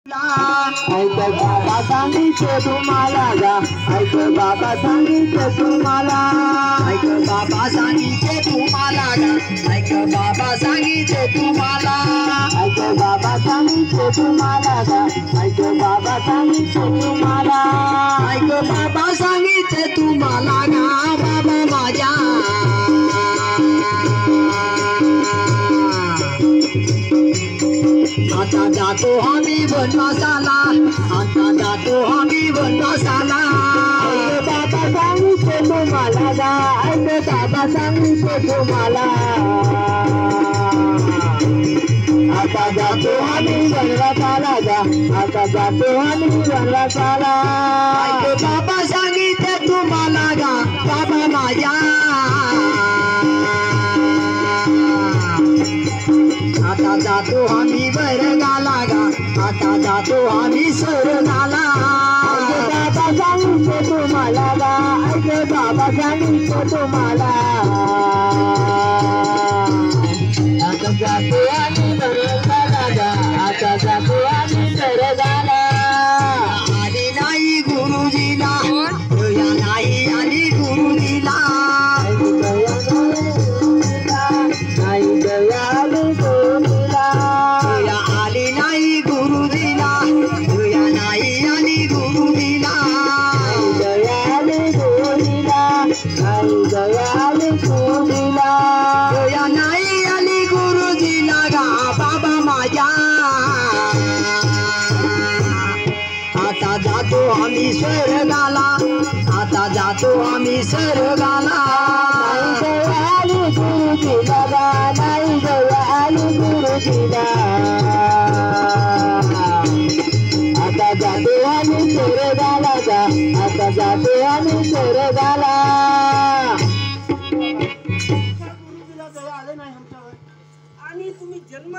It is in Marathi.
ऐक बाबा सांगितले तुम्हाला गा, ऐक बाबा सांगितले तुम्हाला, ऐक बाबा सांगितले तुम्हाला गा, ऐक बाबा सांगितले तुम्हाला, ऐक बाबा सांगितले तुम्हाला गा, ऐक बाबा सांगितले तुम्हाला, ऐक बाबा सांगितले तुम्हाला गा बाबा माझ्या. आता जातो आम्ही वनवासाला, आता जातो आम्ही वनवासाला. ऐक बाबा सांगितले तुम्हाला गा, ऐक बाबा सांगितले तुम्हाला, आता जातो आम्ही वनवासाला गा, आता जातो आम्ही वनवासाला. ऐक बाबा सांगितले तुम्हाला गा बाबा माझ्या. आता जातो आम्ही वर्गाला गा, आता जातो आम्ही स्वर्गाला. ऐक बाबा सांगितले तुम्हाला गा, ऐक बाबा सांगितले तुम्हाला, आता जातो आम्ही वर्गाला गा, आता जातो आम्ही स्वर्गाला. आली नाही गुरुजीला, दया नाही आली गुरुजीला. नाही दयालु गुरुजीला, दया आली नाही गुरुजीला, दया नाही आली गुरुजीला. दयालु गुरुजीला, नाही दयालु गुरुजीला. दया नाही आली गुरुजीला गा बाबा माझ्या. आता जातो आम्ही स्वर्गाला, आता जातो आम्ही स्वर्गाला. दयालु गुरुजीला गा, नाही दयालु गुरुजीला. आता जातो आम्ही स्वर्गाला गा, आता जातो आम्ही स्वर्गाला. आणि तुम्ही जन्म